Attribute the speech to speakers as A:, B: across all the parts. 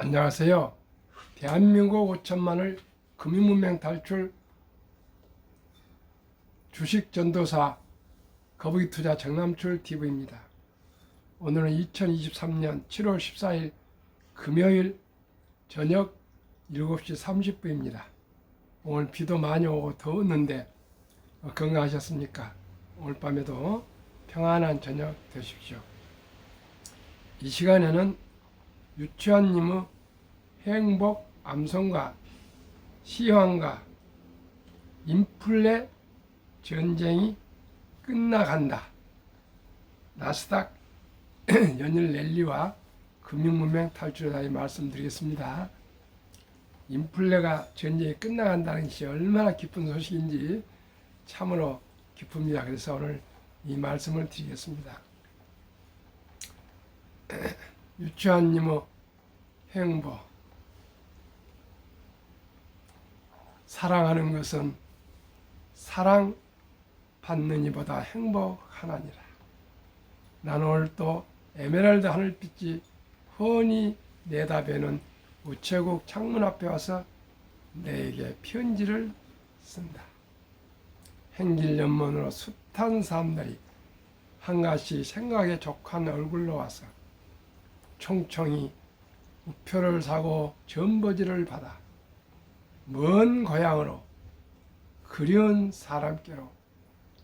A: 안녕하세요. 대한민국 5천만을 금융문맹 탈출 주식전도사 거북이투자 정남출 TV입니다. 오늘은 2023년 7월 14일 금요일 저녁 7시 30분입니다. 오늘 비도 많이 오고 더웠는데 건강하셨습니까? 오늘 밤에도 평안한 저녁 되십시오. 이 시간에는 유치원님의 행복 암송과 시황과 인플레 전쟁이 끝나간다. 나스닥 연일 랠리와 금융문맹 탈출에 대해 말씀드리겠습니다. 인플레가 전쟁이 끝나간다는 것이 얼마나 기쁜 소식인지 참으로 기쁩니다. 그래서 오늘 이 말씀을 드리겠습니다. 유치원님의 행복. 사랑하는 것은 사랑받는 이보다 행복하나니라. 나는 오늘 또 에메랄드 하늘빛이 훤히 내다보는 우체국 창문 앞에 와서 내게 편지를 쓴다. 행길연문으로 숱한 사람들이 한가지 생각에 족한 얼굴로 와서 총총히 우표를 사고 전버지를 받아 먼 고향으로 그리운 사람께로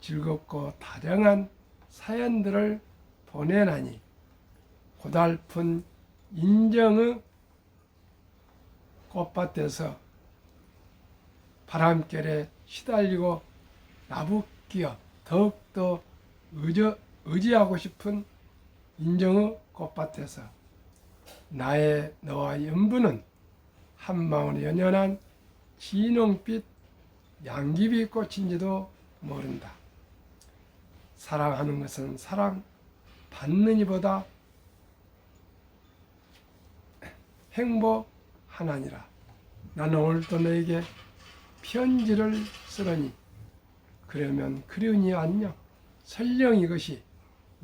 A: 즐겁고 다정한 사연들을 보내나니 고달픈 인정의 꽃밭에서 바람결에 시달리고 나부끼어 더욱더 의지하고 싶은 인정의 꽃밭에서 나의 너와 연분은 한방울 연연한 진홍빛 양귀비 꽃인지도 모른다. 사랑하는 것은 사랑받는 이보다 행복하나니라. 나는 오늘도 너에게 편지를 쓰려니 그러면 그리우니 안녕. 설령 이것이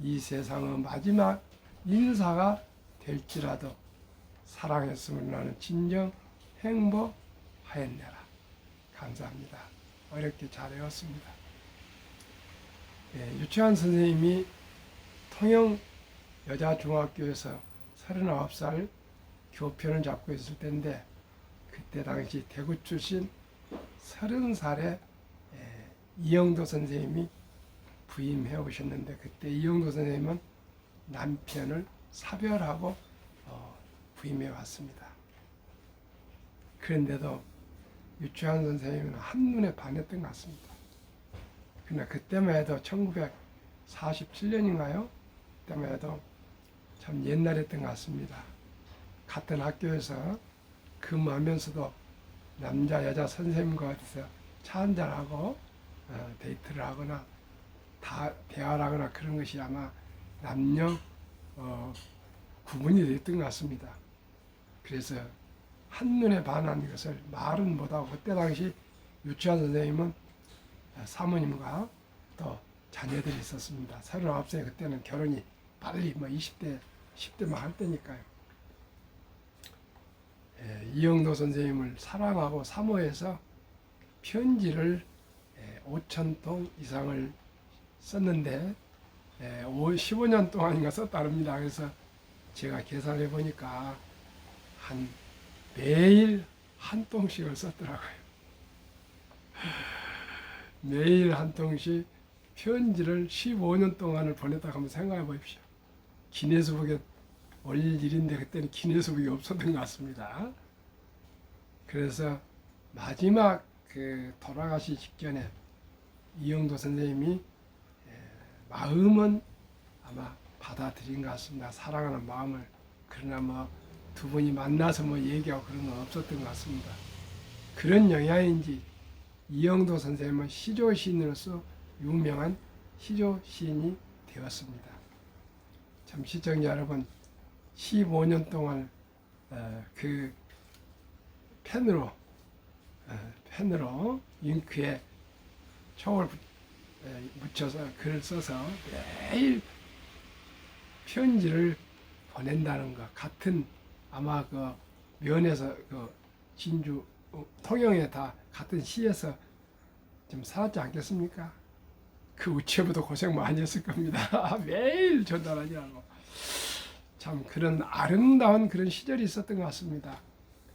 A: 이 세상의 마지막 인사가 될지라도 사랑했음을 나는 진정 행복하였네라. 감사합니다. 어렵게 잘 외웠습니다. 유치원 선생님이 통영 여자중학교에서 39살 교편을 잡고 있을 때인데 그때 당시 대구 출신 30살의 이영도 선생님이 부임해 오셨는데 그때 이영도 선생님은 남편을 사별하고 부임해 왔습니다. 그런데도 유치원 선생님은 한눈에 반했던 것 같습니다. 그러나 그때만 해도 1947년인가요? 그때만 해도 참 옛날이었던 것 같습니다. 같은 학교에서 근무하면서도 남자 여자 선생님과 어디서 차 한잔하고 데이트를 하거나 대화를 하거나 그런 것이 아마 남녀 구분이 됐던 것 같습니다. 그래서 한눈에 반한 것을 말은 못하고 그때 당시 유치원 선생님은 사모님과 또 자녀들이 있었습니다. 39세 그때는 결혼이 빨리 20대, 10대만 할 때니까요. 이영도 선생님을 사랑하고 사모해서 편지를 5,000통 이상을 썼는데 15년 동안인가 썼다릅니다. 그래서 제가 계산해 보니까 매일 한 통씩을 썼더라고요. 매일 한 통씩 편지를 15년 동안을 보냈다고 한번 생각해 보십시오. 기네스북에 올릴 일인데 그때는 기네스북이 없었던 것 같습니다. 그래서 마지막 돌아가시 직전에 이영도 선생님이 마음은 아마 받아들인 것 같습니다. 사랑하는 마음을. 그러나 두 분이 만나서 얘기하고 그런 건 없었던 것 같습니다. 그런 영향인지 이영도 선생님은 시조 시인으로서 유명한 시조 시인이 되었습니다. 참 시청자 여러분, 15년 동안 그 펜으로 잉크에 총을 묻혀서 글을 써서 매일 편지를 보낸다는 것 같은 아마 면에서 그 진주 통영에 다 같은 시에서 좀 살았지 않겠습니까? 그 우체부도 고생 많이 했을 겁니다. 매일 전달하느라고. 참 그런 아름다운 그런 시절이 있었던 것 같습니다.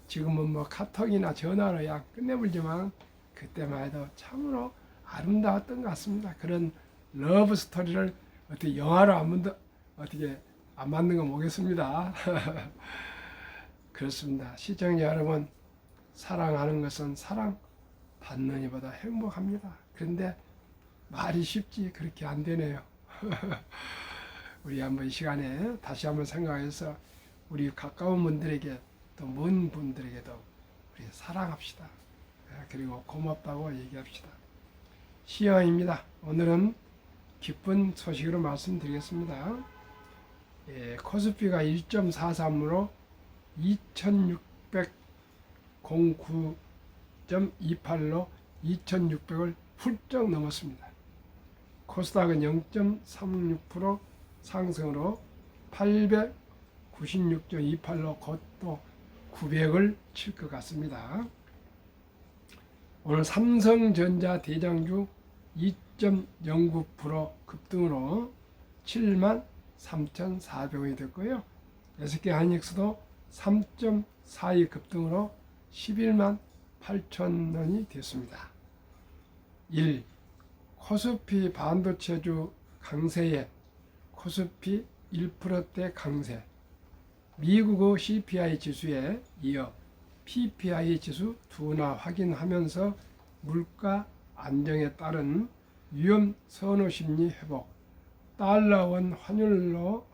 A: 지금은 뭐 카톡이나 전화로 야 끝내버리지만 그때만 해도 참으로 아름다웠던 것 같습니다. 그런 러브 스토리를 어떻게 영화로 어떻게 안 만든 거 모르겠습니다. 그렇습니다. 시청자 여러분, 사랑하는 것은 사랑 받는 이보다 행복합니다. 그런데 말이 쉽지 그렇게 안 되네요. 우리 한번 이 시간에 다시 한번 생각해서 우리 가까운 분들에게 또 먼 분들에게도 우리 사랑합시다. 그리고 고맙다고 얘기합시다. 시영입니다. 오늘은 기쁜 소식으로 말씀드리겠습니다. 코스피가 1.43으로 2609.28로 2600을 훌쩍 넘었습니다. 코스닥은 0.36% 상승으로 896.28로 곧 또 900을 칠 것 같습니다. 오늘 삼성전자 대장주 2.09% 급등으로 73,400원이 됐고요. SK 하이닉스도 3.42 급등으로 11만 8천원이 됐습니다. 1. 코스피 반도체주 강세에 코스피 1%대 강세, 미국의 CPI 지수에 이어 PPI 지수 둔화 확인하면서 물가 안정에 따른 위험 선호 심리 회복, 달러원 환율로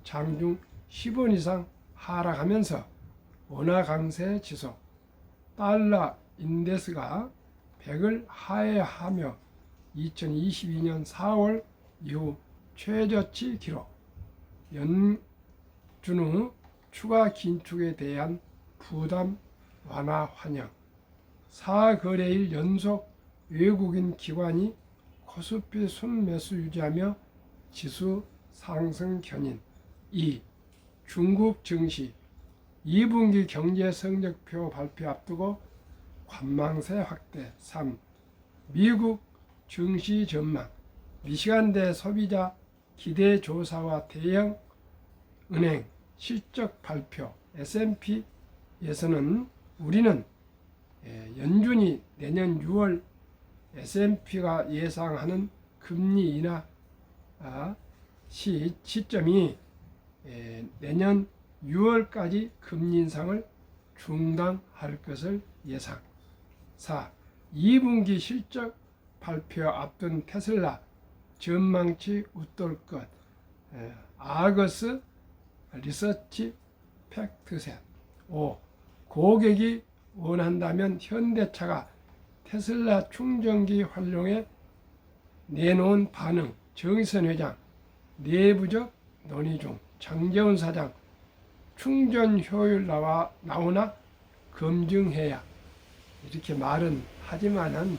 A: 장중 10원 이상 하락하면서 원화 강세 지속, 달러 인덱스가 100을 하회하며 2022년 4월 이후 최저치 기록, 연준 추가 긴축에 대한 부담 완화 환영, 4거래일 연속 외국인 기관이 코스피 순매수 유지하며 지수 상승 견인. 2. 중국 증시 2분기 경제 성적표 발표 앞두고 관망세 확대. 3. 미국 증시 전망, 미시간대 소비자 기대 조사와 대형 은행 실적 발표. S&P에서는 우리는 연준이 내년 6월 S&P가 예상하는 금리 인하 시점이 내년 6월까지 금리 인상을 중단할 것을 예상. 4. 2분기 실적 발표 앞둔 테슬라 전망치 웃돌 것. 아거스 리서치 팩트셋. 5. 고객이 원한다면 현대차가 테슬라 충전기 활용에 내놓은 반응. 정의선 회장 내부적 논의 중. 장재훈 사장 충전 효율 나오나 검증해야. 이렇게 말은 하지만은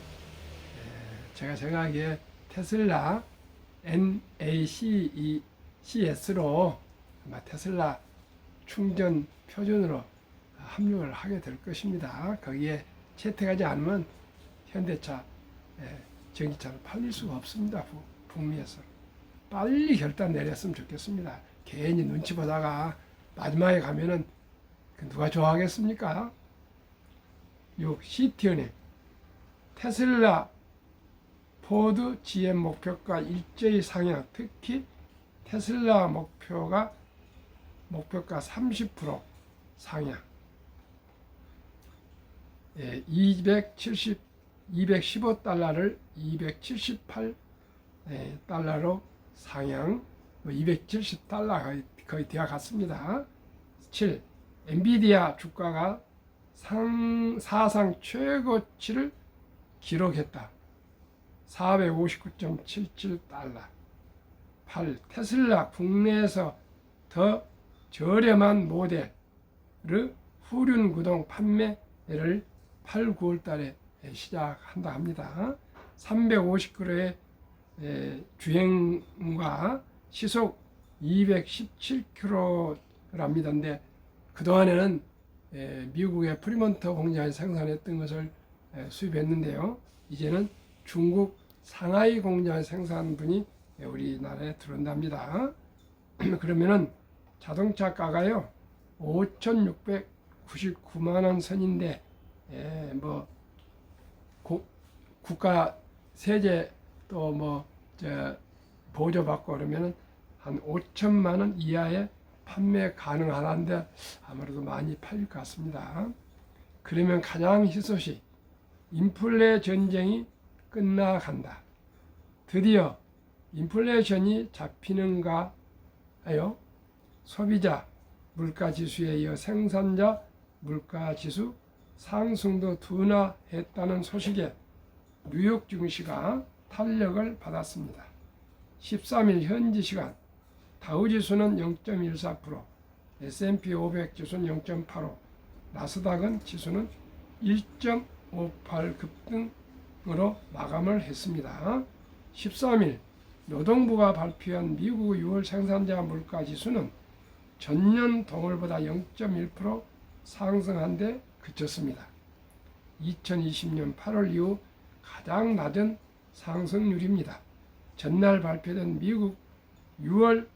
A: 제가 생각하기에 테슬라 NACS로 아마 테슬라 충전 표준으로 합류를 하게 될 것입니다. 거기에 채택하지 않으면 현대차, 전기차를 팔릴 수가 없습니다. 북미에서. 빨리 결단 내렸으면 좋겠습니다. 괜히 눈치 보다가 마지막에 가면은 누가 좋아하겠습니까? 6. 시티은행 테슬라 포드 GM 목표가 일제히 상향. 특히 테슬라 목표가 30% 상향. 215달러를 278달러로 상향. 270달러 거의 되어 갔습니다. 7. 엔비디아 주가가 사상 최고치를 기록했다. 459.77달러. 8. 테슬라 국내에서 더 저렴한 모델의 후륜 구동 판매를 8, 9월 달에 시작한다 합니다. 350km의 주행과 시속 217km랍니다. 근데 그동안에는 미국의 프리먼트 공장에 생산했던 것을 수입했는데요. 이제는 중국 상하이 공장의 생산분이 우리나라에 들어온답니다. 그러면은 자동차가가요 5,699만 원 선인데 뭐 국가 세제 또 뭐 보조받고 그러면은 한 5천만 원 이하의 판매 가능하다는데 아무래도 많이 팔릴 것 같습니다. 그러면 가장 희소식 인플레 전쟁이 끝나간다. 드디어 인플레이션이 잡히는가 하여 소비자 물가지수에 이어 생산자 물가지수 상승도 둔화했다는 소식에 뉴욕 증시가 탄력을 받았습니다. 13일 현지 시간 다우지수는 0.14%, S&P 500 지수는 0.85, 나스닥은 지수는 1.58 급등으로 마감을 했습니다. 13일 노동부가 발표한 미국 6월 생산자 물가 지수는 전년 동월보다 0.1% 상승한 데 그쳤습니다. 2020년 8월 이후 가장 낮은 상승률입니다. 전날 발표된 미국 6월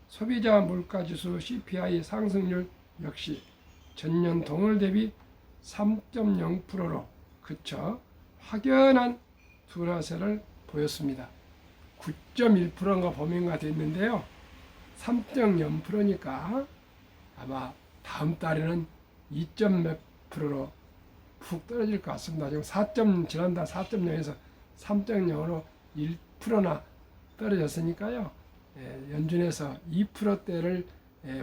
A: 소비자 물가지수 CPI 상승률 역시 전년 동월 대비 3.0%로 그쳐 확연한 둔화세를 보였습니다. 9.1%인가 범위가 됐는데요. 3.0%니까 아마 다음 달에는 2몇 %로 푹 떨어질 것 같습니다. 지금 지난달 4.0에서 3.0으로 1%나 떨어졌으니까요. 연준에서 2%대를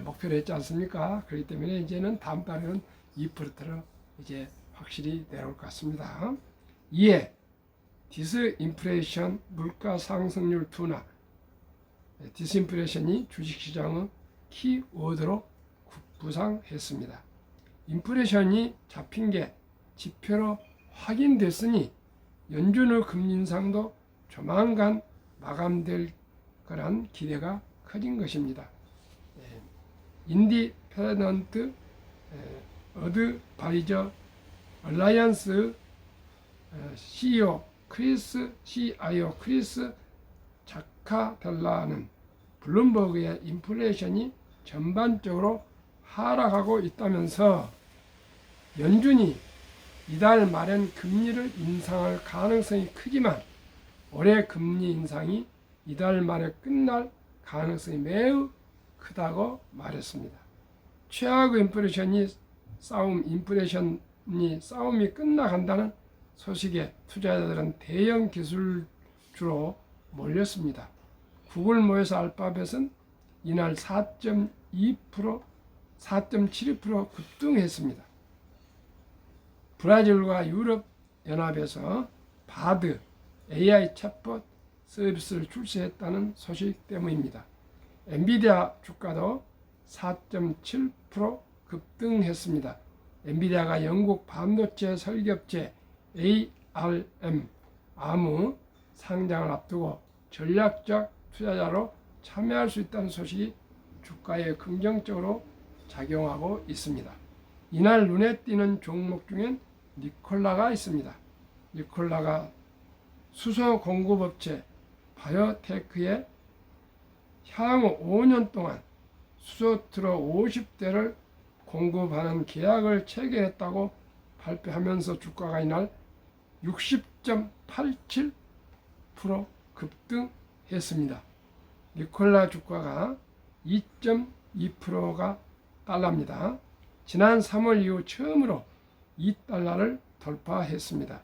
A: 목표로 했지 않습니까? 그렇기 때문에 이제는 다음 달에는 2%로 이제 확실히 내려올 것 같습니다. 이에 디스인플레이션 물가 상승률 둔화, 디스인플레이션이 주식시장의 키워드로 부상했습니다. 인플레이션이 잡힌 게 지표로 확인됐으니 연준의 금리 인상도 조만간 마감될 거란 기대가 커진 것입니다. 인디펜던트 어드바이저 얼라이언스 CIO 크리스 자카델라는 블룸버그의 인플레이션이 전반적으로 하락하고 있다면서 연준이 이달 말엔 금리를 인상할 가능성이 크지만 올해 금리 인상이 이달 말에 끝날 가능성이 매우 크다고 말했습니다. 최악의 싸움이 끝나간다는 소식에 투자자들은 대형 기술주로 몰렸습니다. 구글 모여서 알파벳은 이날 4.7% 급등했습니다. 브라질과 유럽 연합에서 바드 AI 챗봇 서비스를 출시했다는 소식 때문입니다. 엔비디아 주가도 4.7% 급등했습니다. 엔비디아가 영국 반도체 설계업체 ARM 상장을 앞두고 전략적 투자자로 참여할 수 있다는 소식이 주가에 긍정적으로 작용하고 있습니다. 이날 눈에 띄는 종목 중엔 니콜라가 있습니다. 니콜라가 수소 공급업체 바이오테크에 향후 5년 동안 수소 트럭 50대를 공급하는 계약을 체결했다고 발표하면서 주가가 이날 60.87% 급등했습니다. 니콜라 주가가 2.2%가 달러입니다. 지난 3월 이후 처음으로 2달러를 돌파했습니다.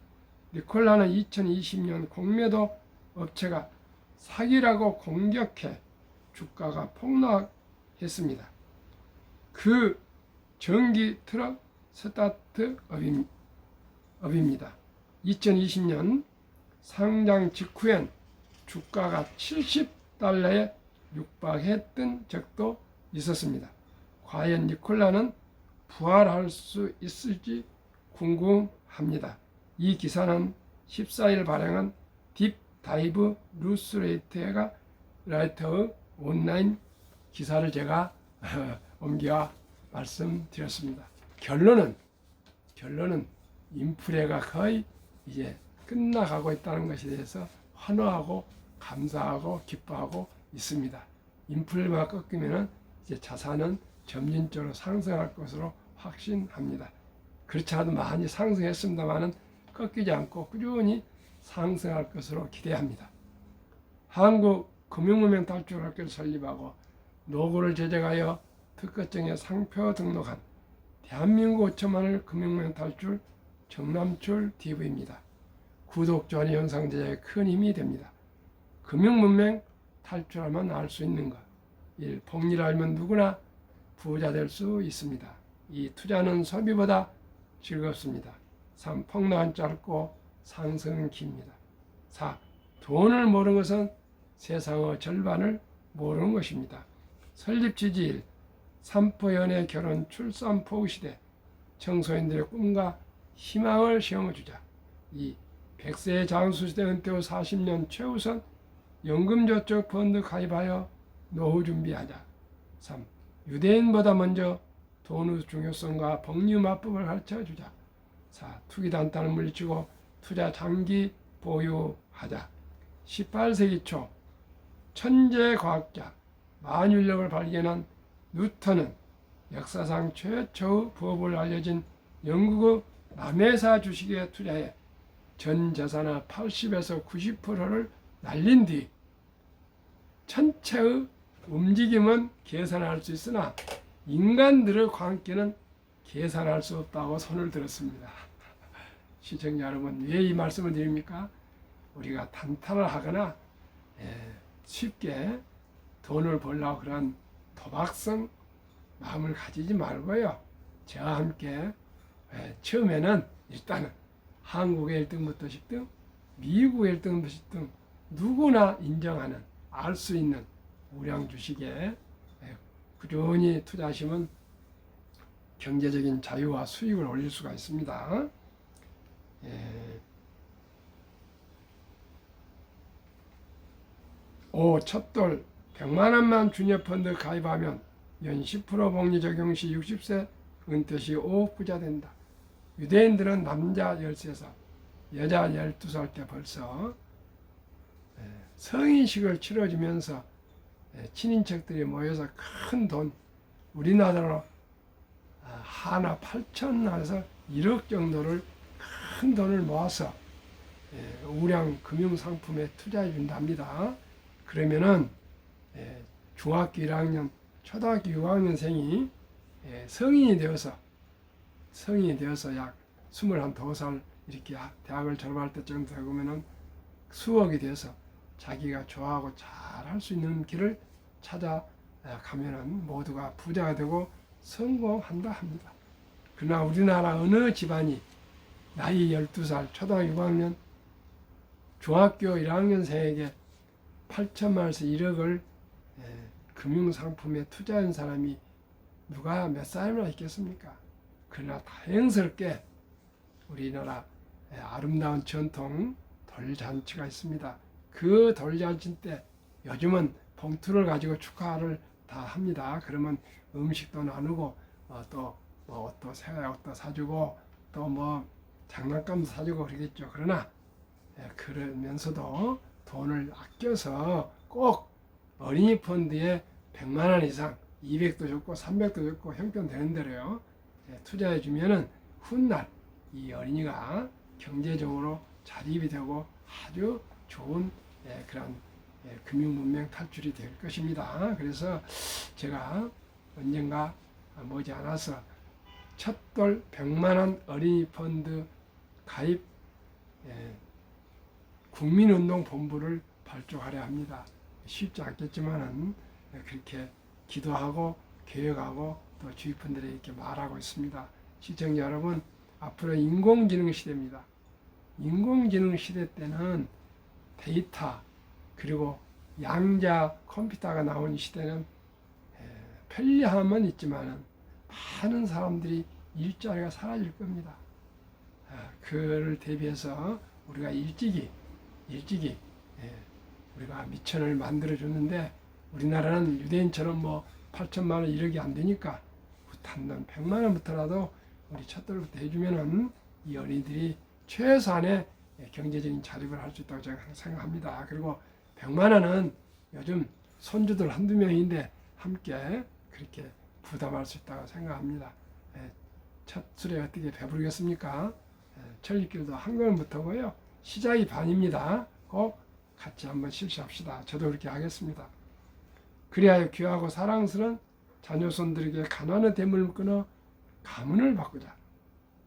A: 니콜라는 2020년 공매도 업체가 사기라고 공격해 주가가 폭락했습니다. 그 전기 트럭 스타트업입니다. 2020년 상장 직후엔 주가가 70달러에 육박했던 적도 있었습니다. 과연 니콜라는 부활할 수 있을지 궁금합니다. 이 기사는 14일 발행한 딥다이브 뉴스레이터의 온라인 기사를 제가 옮겨 말씀드렸습니다. 결론은 인플레가 거의 이제 끝나가고 있다는 것에 대해서 환호하고 감사하고 기뻐하고 있습니다. 인플레가 꺾이면은 이제 자산은 점진적으로 상승할 것으로 확신합니다. 그렇지 않아도 많이 상승했습니다만은 꺾이지 않고 꾸준히 상승할 것으로 기대합니다. 한국금융문명 탈출학교를 설립하고 노고를 제작하여 특허증에 상표 등록한 대한민국 5천만을 금융문명 탈출 정남출 TV입니다. 구독, 좋아요, 영상 제작에 큰 힘이 됩니다. 금융문명 탈출하면 알 수 있는 것. 1. 복리를 알면 누구나 부자 될 수 있습니다. 2. 투자는 소비보다 즐겁습니다. 3. 폭락은 짧고 상승은 깁니다. 4. 돈을 모르는 것은 세상의 절반을 모르는 것입니다. 설립 취지 1. 산포 연애 결혼 출산 포구 시대 청소년들의 꿈과 희망을 시험해주자. 2. 100세의 장수시대 은퇴 후 40년 최우선 연금저축 펀드 가입하여 노후 준비하자. 3. 유대인보다 먼저 돈의 중요성과 복리마법을 가르쳐주자. 4. 투기 단타는 물리치고 투자 장기 보유하자. 18세기 초 천재 과학자 만유인력을 발견한 뉴턴은 역사상 최초의 부업을 알려진 영국의 남회사 주식에 투자해 전 재산의 80에서 90%를 날린 뒤 천체의 움직임은 계산할 수 있으나 인간들의 광기는 계산할 수 없다고 손을 들었습니다. 시청자 여러분, 왜 이 말씀을 드립니까? 우리가 단타를 하거나 쉽게 돈을 벌려고 그런 도박성 마음을 가지지 말고요. 저와 함께 처음에는 일단은 한국의 1등부터 10등, 미국의 1등부터 10등 누구나 인정하는 알 수 있는 우량 주식에 꾸준히 투자하시면 경제적인 자유와 수익을 올릴 수가 있습니다. 5. 첫돌 100만 원만 주녀펀드 가입하면 연 10% 복리 적용 시 60세 은퇴 시 5억 부자 된다. 유대인들은 남자 13살, 여자 12살 때 벌써 성인식을 치러주면서 친인척들이 모여서 큰 돈, 우리나라로 하나 8천에서 1억 정도를 큰 돈을 모아서 우량 금융상품에 투자해 준답니다. 그러면은 중학교 1학년, 초등학교 6학년생이 성인이 되어서 약 22살 이렇게 대학을 졸업할 때쯤 되면은 수억이 돼서 자기가 좋아하고 잘 할 수 있는 길을 찾아가면은 모두가 부자가 되고 성공한다 합니다. 그러나 우리나라 어느 집안이 나이 12살, 초등학교 6학년, 중학교 1학년생에게 8천만 원에서 1억을 금융상품에 투자한 사람이 누가 몇 사람이나 있겠습니까? 그러나 다행스럽게 우리나라 아름다운 전통 돌잔치가 있습니다. 그 돌잔치 때 요즘은 봉투를 가지고 축하를 다 합니다. 그러면 음식도 나누고 또 뭐 옷도 새 옷도 사주고 또 뭐 장난감도 사주고 그러겠죠. 그러나 그러면서도 돈을 아껴서 꼭 어린이 펀드에 100만 원 이상 200도 좋고 300도 좋고 형편 되는 대로요. 투자해 주면은 훗날 이 어린이가 경제적으로 자립이 되고 아주 좋은 그런 금융문명 탈출이 될 것입니다. 그래서 제가 언젠가 머지않아서 첫돌 100만 원 어린이 펀드 가입 국민운동본부를 발족하려 합니다. 쉽지 않겠지만은 그렇게 기도하고 계획하고 또 주위 분들에게 이렇게 말하고 있습니다. 시청자 여러분, 앞으로 인공지능 시대입니다. 인공지능 시대 때는 데이터 그리고 양자 컴퓨터가 나온 시대는 편리함은 있지만은 많은 사람들이 일자리가 사라질 겁니다. 그를 대비해서 우리가 일찍이 우리가 미천을 만들어 주는데 우리나라는 유대인처럼 뭐 8천만 원 1억이 안 되니까 단돈 100만 원부터라도 우리 첫돌부터 해주면은 이 어린이들이 최소한의 경제적인 자립을 할 수 있다고 저는 생각합니다. 그리고 100만 원은 요즘 손주들 한두 명인데 함께 그렇게 부담할 수 있다고 생각합니다. 첫 술에 어떻게 배부르겠습니까? 천리길도 한 걸음부터고요. 시작이 반입니다. 꼭 같이 한번 실시합시다. 저도 그렇게 하겠습니다. 그리하여 귀하고 사랑스러운 자녀손들에게 가난의 댐을 끊어 가문을 바꾸자.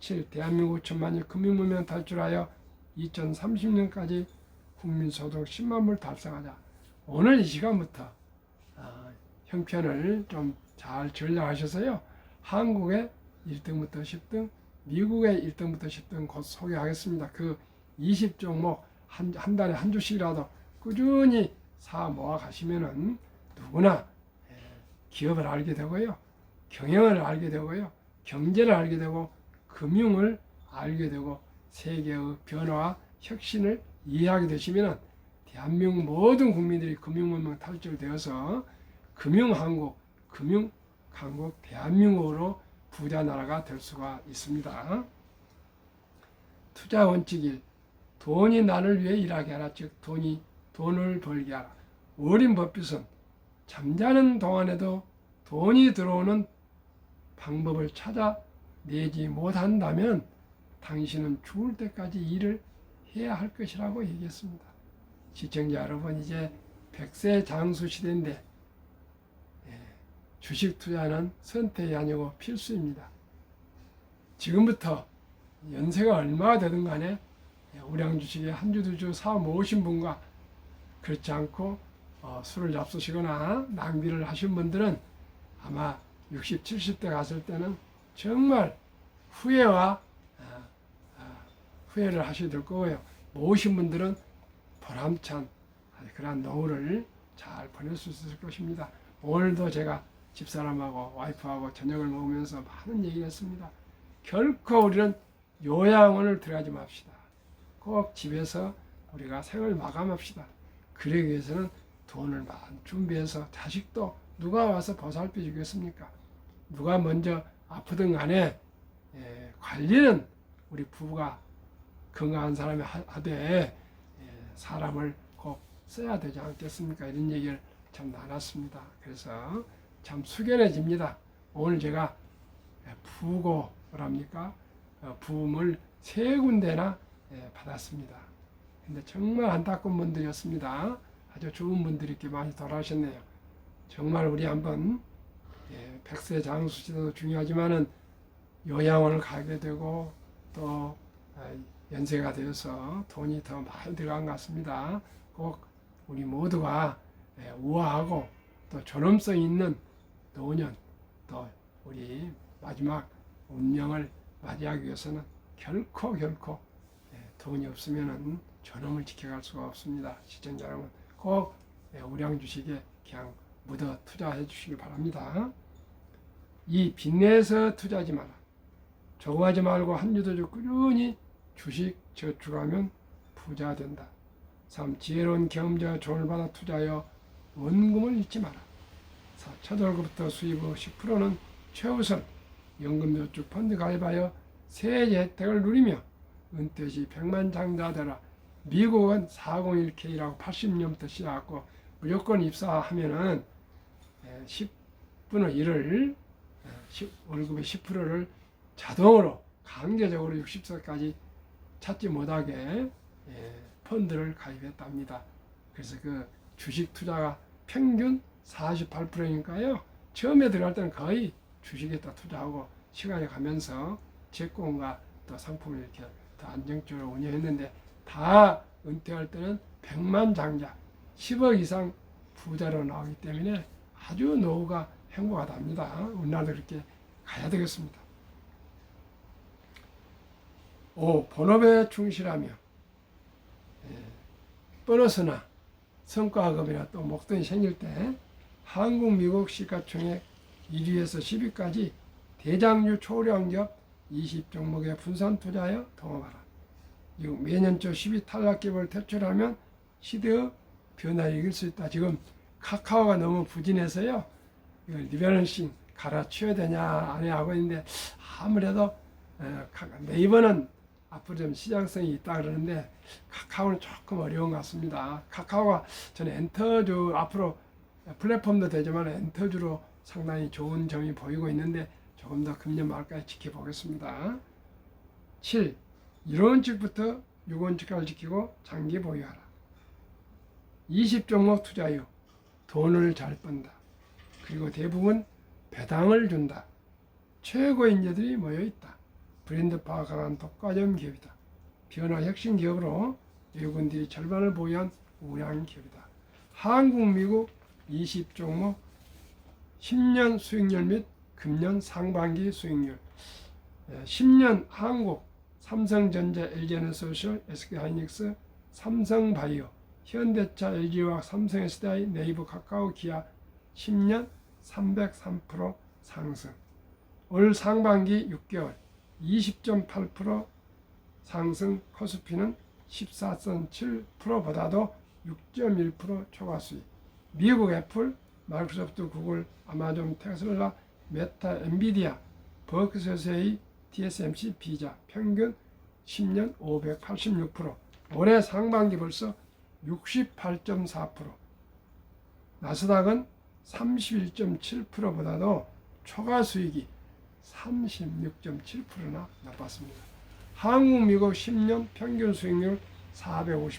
A: 7. 대한민국 천만일 금융무명 탈출하여 2030년까지 국민소득 10만 불 달성하자. 오늘 이 시간부터 형편을 좀 잘 전략하셔서요. 한국의 1등부터 10등, 미국의 1등부터 10등 곧 소개하겠습니다. 그 20종목 한 달에 한 주씩이라도 꾸준히 사 모아 가시면은 누구나 기업을 알게 되고요. 경영을 알게 되고요. 경제를 알게 되고 금융을 알게 되고 세계의 변화와 혁신을 이해하게 되시면은 대한민국 모든 국민들이 금융문명 탈출되어서 금융한국, 금융강국 대한민국으로 부자 나라가 될 수가 있습니다. 투자 원칙 1. 돈이 나를 위해 일하게 하라. 즉 돈을 벌게 하라. 워린 버핏은 잠자는 동안에도 돈이 들어오는 방법을 찾아내지 못한다면 당신은 죽을 때까지 일을 해야 할 것이라고 얘기했습니다. 시청자 여러분, 이제 100세 장수 시대인데 주식 투자는 선택이 아니고 필수입니다. 지금부터 연세가 얼마가 되든 간에 우량 주식에 한 주, 두 주 사업 모으신 분과 그렇지 않고 술을 잡수시거나 낭비를 하신 분들은 아마 60, 70대 갔을 때는 정말 후회를 하시게 될 거고요. 모으신 분들은 보람찬 그러한 노후를 잘 보낼 수 있을 것입니다. 오늘도 제가 집사람하고 와이프하고 저녁을 먹으면서 많은 얘기를 했습니다. 결코 우리는 요양원을 들어가지 맙시다. 꼭 집에서 우리가 생을 마감합시다. 그러기 위해서는 돈을 많이 준비해서 자식도 누가 와서 보살펴 주겠습니까? 누가 먼저 아프든 간에 관리는 우리 부부가 건강한 사람이 하되 사람을 꼭 써야 되지 않겠습니까? 이런 얘기를 참 나눴습니다. 그래서 참 숙연해집니다. 오늘 제가 부고랍니까? 부음을 3군데나 받았습니다. 근데 정말 안타까운 분들이었습니다. 아주 좋은 분들이 이렇게 많이 돌아가셨네요. 정말 우리 한번 100세 장수 시대도 중요하지만은 요양원을 가게 되고 또 연세가 되어서 돈이 더 많이 들어간 것 같습니다. 꼭 우리 모두가 우아하고 또 존엄성 있는 노년 또 우리 마지막 운명을 맞이하기 위해서는 결코 돈이 없으면은 존엄을 지켜갈 수가 없습니다. 시청자 여러분, 꼭 우량 주식에 그냥 묻어 투자해 주시기 바랍니다. 이 빚내서 투자하지 마라. 조급하지 말고 한 주도 꾸준히 주식 저축하면 부자 된다. 3. 지혜로운 경험자와 조언을 받아 투자하여 원금을 잃지 마라. 4. 첫 월급부터 수입의 10%는 최우선 연금저축 펀드 가입하여 세제 혜택을 누리며 은퇴 시 100만 장자 되라. 미국은 401k라고 80년부터 시작하고 무조건 입사하면은 10분의 1을 월급의 10%를 자동으로 강제적으로 60세까지 찾지 못하게 펀드를 가입했답니다. 그래서 그 주식 투자가 평균 48%니까요. 처음에 들어갈 때는 거의 주식에다 투자하고 시간이 가면서 채권과 또 상품을 이렇게 더 안정적으로 운영했는데 다 은퇴할 때는 100만 장자, 10억 이상 부자로 나오기 때문에 아주 노후가 행복하답니다. 우리나라도 그렇게 가야 되겠습니다. 5. 본업에 충실하며 보너스나 성과급이나 또 목돈이 생길 때 한국, 미국 시가총액 1위에서 10위까지 대장주 초량기업 20종목에 분산 투자하여 동업하라. 6. 매년 초 10위 탈락기업을 퇴출하면 시대의 변화를 이길 수 있다. 지금 카카오가 너무 부진해서요. 이걸 리밸런싱 갈아치워야 되냐 안 해야 하고 있는데 아무래도 네이버는 앞으로 좀 시장성이 있다 그러는데 카카오는 조금 어려운 것 같습니다. 카카오가 저는 엔터주 앞으로 플랫폼도 되지만 엔터주로 상당히 좋은 점이 보이고 있는데 조금 더 금년 말까지 지켜보겠습니다. 7. 1원칙부터 6원칙까지 지키고 장기 보유하라. 20종목 투자요. 돈을 잘 번다. 그리고 대부분 배당을 준다. 최고 인재들이 모여있다. 브랜드 파워 강한 독과점 기업이다. 변화 혁신 기업으로 외국인들이 절반을 보유한 우량 기업이다. 한국, 미국 20종목 10년 수익률 및 금년 상반기 수익률. 10년 한국 삼성전자, LG에너지솔루션, SK하이닉스, 삼성바이오, 현대차, LG화학, 삼성SDI, 네이버, 카카오, 기아 10년 303% 상승. 올 상반기 6개월 20.8% 상승. 코스피는 14.7%보다도 6.1% 초과 수익. 미국 애플, 마이크로소프트, 구글, 아마존, 테슬라, 메타, 엔비디아, 버크셔세이, TSMC, 비자 평균 10년 586%. 올해 상반기 벌써 68.4%. 나스닥은 31.7%보다도 초과 수익이 36.7%나 나빴습니다. 한국, 미국 10년 평균 수익률 450%.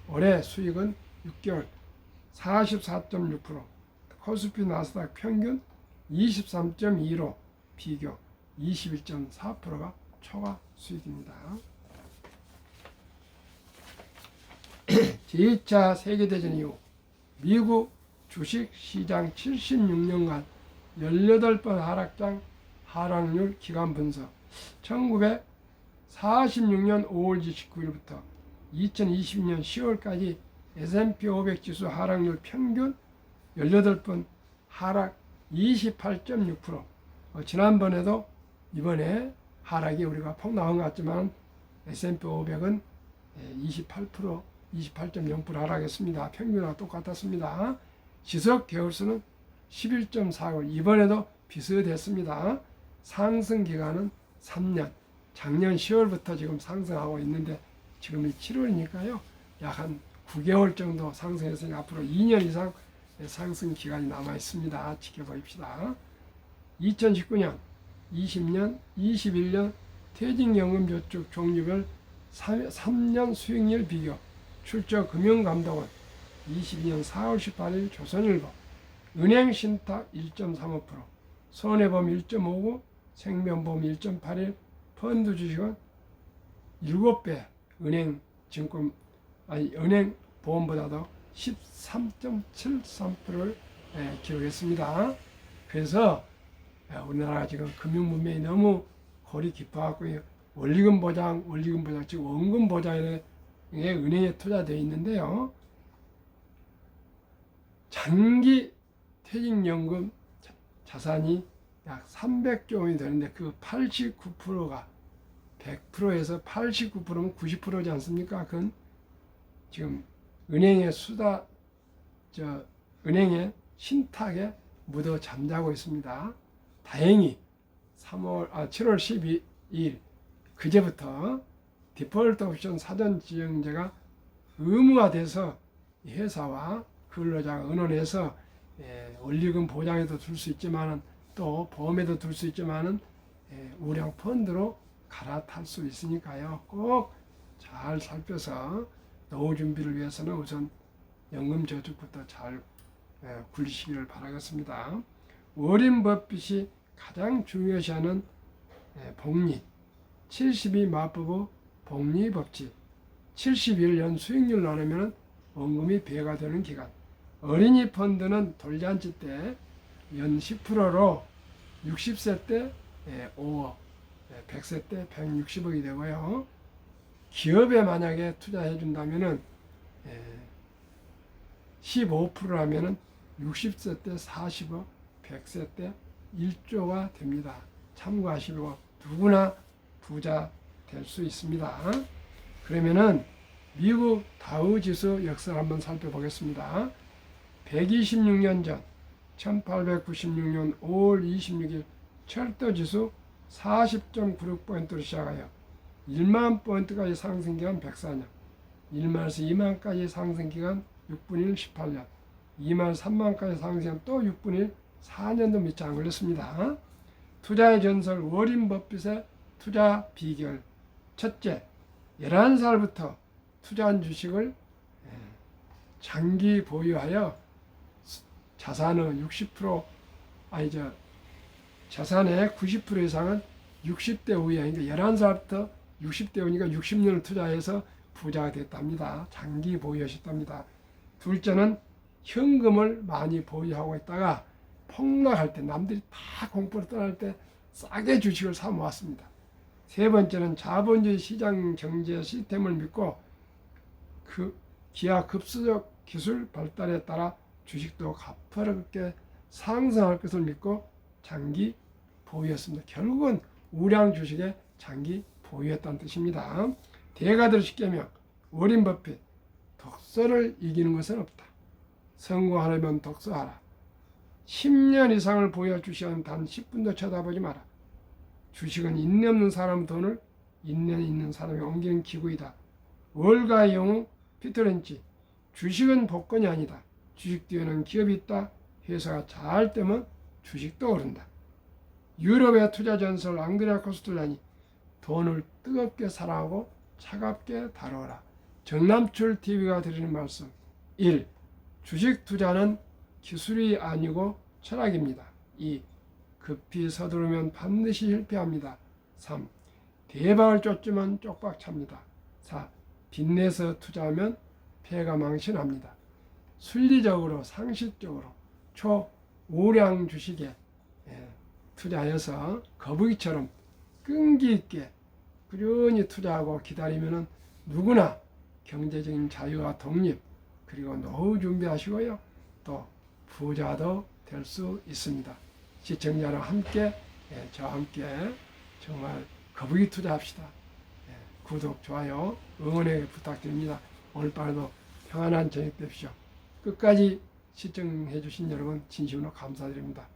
A: 올해 수익은 6개월 44.6%. 코스피 나스닥 평균 23.2로 비교 21.4%가 초과 수익입니다. 제2차 세계대전 이후 미국 주식시장 76년간 18번 하락률 기간 분석. 1946년 5월 29일부터 2020년 10월까지 S&P 500 지수 하락률 평균 18번 하락 28.6%. 지난번에도 이번에 하락이 우리가 폭나온 것 같지만 S&P 500은 28%, 28.0% 하락했습니다. 평균과 똑같았습니다. 지속 개월수는 11.4개월. 이번에도 비슷했습니다. 상승 기간은 3년. 작년 10월부터 지금 상승하고 있는데 지금이 7월이니까요. 약 한 9개월 정도 상승했으니 앞으로 2년 이상 상승 기간이 남아 있습니다. 지켜봅시다. 2019년, 20년, 21년 퇴직연금저축 종류별 3년 수익률 비교. 출처 금융감독원 22년 4월 18일 조선일보. 은행신탁 1.35%, 손해보험 1.59%, 생명보험 1.81%, 펀드 주식은 7배 은행 보험보다도 13.73%를 기록했습니다. 그래서 우리나라가 지금 금융 문명이 너무 골이 깊어갖고 원리금 보장, 지금 원금 보장에 은행에 투자되어 있는데요. 장기 퇴직연금 자산이 약 300조 원이 되는데 그 89%가 100%에서 89%면 90%지 않습니까? 그건 지금 은행의 은행의 신탁에 묻어 잠자고 있습니다. 다행히 7월 12일 그제부터 디폴트 옵션 사전 지정제가 의무화돼서 회사와 근로자가 의논해서 원리금 보장에도 둘 수 있지만은 또 보험에도 둘 수 있지만은 우량 펀드로 갈아탈 수 있으니까요. 꼭 잘 살펴서 노후 준비를 위해서는 우선 연금 저축부터 잘 굴리시기를 바라겠습니다. 워렌 버핏이 가장 중요시하는 복리 72 맞부부 복리 법칙. 71년 수익률 나누면 원금이 배가 되는 기간. 어린이 펀드는 돌잔치 때 연 10%로 60세 때 5억, 100세 때 160억이 되고요. 기업에 만약에 투자해 준다면은 15%라면은 60세 때 40억, 100세 때 1조가 됩니다. 참고하시고 누구나 부자 될 수 있습니다. 그러면은 미국 다우 지수 역사를 한번 살펴보겠습니다. 126년 전 1896년 5월 26일 철도 지수 40.96포인트로 시작하여 1만 포인트까지 상승기간 104년, 1만에서 2만까지 상승기간 6분 1 18년, 2만 3만까지 상승기간 또 6분 1 4년도 미치 안 걸렸습니다. 투자의 전설 워린 버핏의 투자 비결. 첫째, 11살부터 투자한 주식을 장기 보유하여 자산의 60% 자산의 90% 이상은 60대 후에, 그러니까 11살부터 60대 후니까 60년을 투자해서 부자가 됐답니다. 장기 보유하셨답니다. 둘째는 현금을 많이 보유하고 있다가 폭락할 때, 남들이 다 공포로 떠날 때 싸게 주식을 사 모았습니다. 세 번째는 자본주의 시장 경제 시스템을 믿고 그 기하급수적 기술 발달에 따라 주식도 가파르게 상승할 것을 믿고 장기 보유했습니다. 결국은 우량 주식에 장기 보유했다는 뜻입니다. 대가들 쉽게명 워린 버핏, 독서를 이기는 것은 없다. 성공하려면 독서하라. 10년 이상을 보유할 주식은 단 10분도 쳐다보지 마라. 주식은 인내 없는 사람 돈을 인내 있는 사람이 옮기는 기구이다. 월가의 영웅 피터 렌치, 주식은 복권이 아니다. 주식 뒤에는 기업이 있다. 회사가 잘 되면 주식도 오른다. 유럽의 투자 전설 앙드레아 코스텔라니, 돈을 뜨겁게 사랑하고 차갑게 다루어라. 정남출 TV가 드리는 말씀. 1. 주식 투자는 기술이 아니고 철학입니다. 2. 급히 서두르면 반드시 실패합니다. 3. 대박을 쫓지만 쪽박찹니다. 4. 빚내서 투자하면 폐가 망신합니다. 순리적으로 상식적으로 초우량 주식에 투자해서 거북이처럼 끈기 있게 꾸준히 투자하고 기다리면 누구나 경제적인 자유와 독립, 그리고 노후 준비하시고요, 또 부자도 될 수 있습니다. 시청자랑 함께, 저와 함께 정말 거북이 투자합시다. 구독, 좋아요, 응원해 부탁드립니다. 오늘 밤에도 평안한 저녁 되십시오. 끝까지 시청해 주신 여러분 진심으로 감사드립니다.